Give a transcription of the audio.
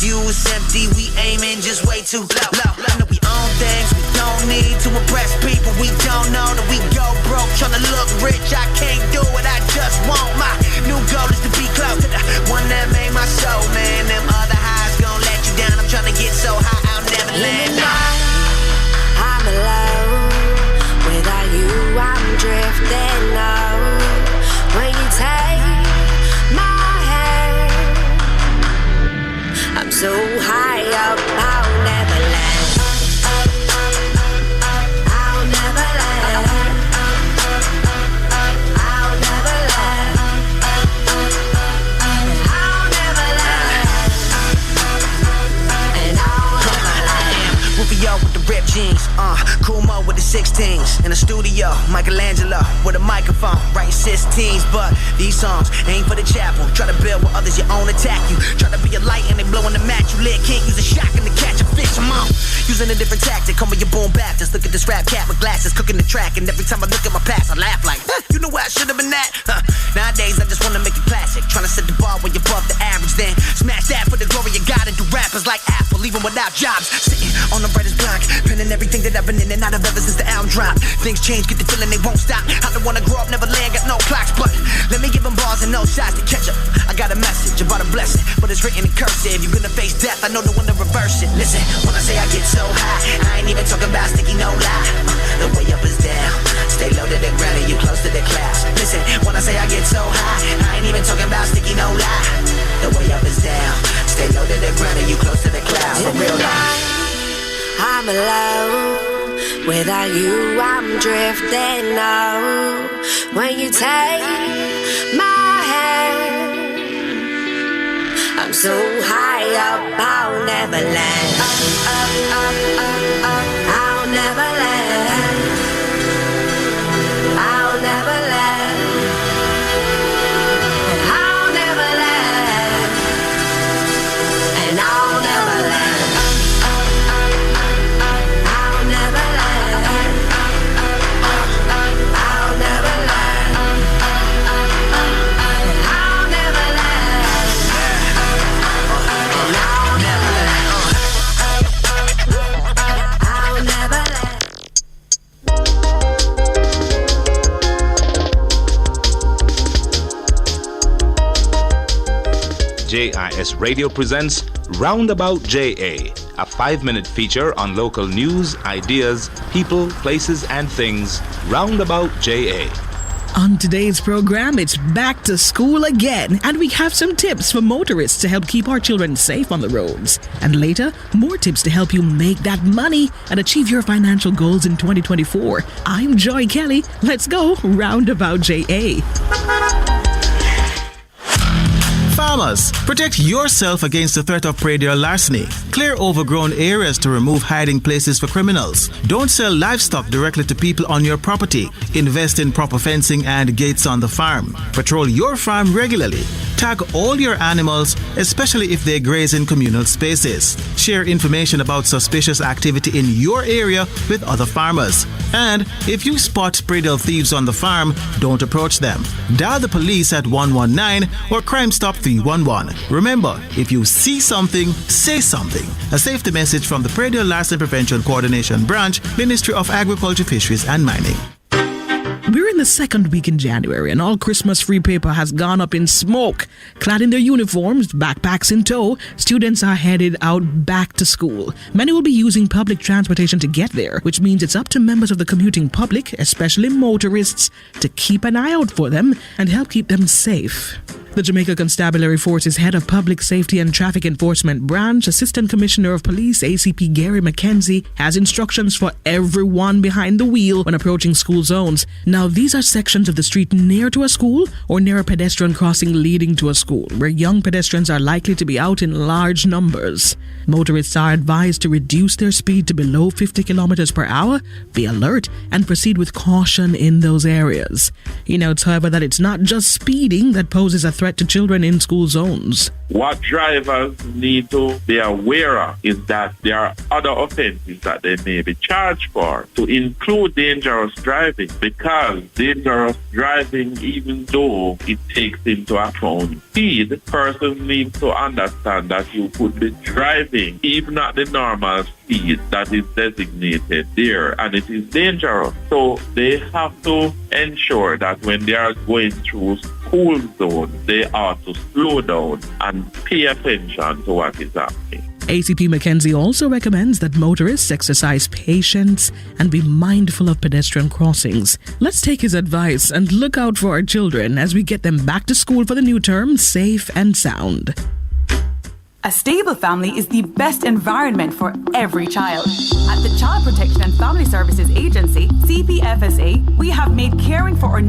view is empty, we aiming just way too low. I know we own things, we don't need to impress people. We don't know that we go broke, tryna look rich. I can't do it, I just want my new goal is to be close to the one that made my soul, man. Them other highs gon' let you down. I'm tryna get so high, I'll never land. I'm alone. Without you, I'm drifting low. When you take my hand, I'm so high up, I'll never land. I'll never land. I'll never land. I'll never land. And I'll never land. Rufio with the ripped jeans, Cool Mo with the 16s. In the studio, Michelangelo with a microphone, writing 16s. But these songs ain't for the chapel. Try to build with others, your own attack you. Try to be a light and they blowing the match you lit. Can't use a shotgun to catch a fish, I'm on. Using a different tactic, come with your boom Baptist. Look at this rap cat with glasses, cooking the track. And every time I look at my past, I laugh like, you know where I should've been at? Nowadays, I just wanna make it classic. Trying to set the bar way above the average. Then smash that for the glory of God and do rappers like Apple, even without jobs. Sitting on the writer's block, penning everything that I've been in and out of ever since the album dropped. Things change, get the feeling they won't stop. I don't wanna grow up, never land, got no clocks. But let me give them bars and no shots to catch up. I got a message about a blessing, but it's written in cursive. You're gonna face death, I know the one to reverse it. Listen, when I say I get so high, I ain't even talking about sticky, no lie. The way up is down, stay low to the ground and you close to the clouds. Listen, when I say I get so high, I ain't even talking about sticky, no lie. The way up is down, stay low to the ground and you close to the clouds. For real life, I'm alone. Without you, I'm drifting low. When you take my hand, I'm so high up, I'll never land. I'll never land. I'll never land. I'll never land. And I'll never land. I'll never land. I'll never land. I'll never land. And I'll never land. I'll never land. JIS Radio presents Roundabout JA, a 5-minute feature on local news, ideas, people, places, and things. Roundabout JA. On today's program, it's back to school again, and we have some tips for motorists to help keep our children safe on the roads. And later, more tips to help you make that money and achieve your financial goals in 2024. I'm Joy Kelly. Let's go Roundabout JA. Farmers, protect yourself against the threat of predial larceny. Clear overgrown areas to remove hiding places for criminals. Don't sell livestock directly to people on your property. Invest in proper fencing and gates on the farm. Patrol your farm regularly. Tag all your animals, especially if they graze in communal spaces. Share information about suspicious activity in your area with other farmers. And if you spot predial thieves on the farm, don't approach them. Dial the police at 119 or Crime Stop 311. Remember, if you see something, say something. A safety message from the Predial Larceny Prevention Coordination Branch, Ministry of Agriculture, Fisheries and Mining. We're in the second week in January, and all Christmas free paper has gone up in smoke. Clad in their uniforms, backpacks in tow, students are headed out back to school. Many will be using public transportation to get there, which means it's up to members of the commuting public, especially motorists, to keep an eye out for them and help keep them safe. The Jamaica Constabulary Force's head of Public Safety and Traffic Enforcement Branch, Assistant Commissioner of Police ACP Gary McKenzie, has instructions for everyone behind the wheel when approaching school zones. Now, these are sections of the street near to a school or near a pedestrian crossing leading to a school, where young pedestrians are likely to be out in large numbers. Motorists are advised to reduce their speed to below 50 kilometers per hour, be alert, and proceed with caution in those areas. He notes, however, that it's not just speeding that poses a threat threat to children in school zones. What drivers need to be aware of is that there are other offenses that they may be charged for, to include dangerous driving, because dangerous driving, even though it takes into account speed, persons need to understand that you could be driving even at the normal speed that is designated there, and it is dangerous. So they have to ensure that when they are going through school zones, they are to slow down and pay attention to what is happening. ACP Mackenzie also recommends that motorists exercise patience and be mindful of pedestrian crossings. Let's take his advice and look out for our children as we get them back to school for the new term, safe and sound. A stable family is the best environment for every child. At the Child Protection and Family Services Agency, CPFSA, we have made caring for our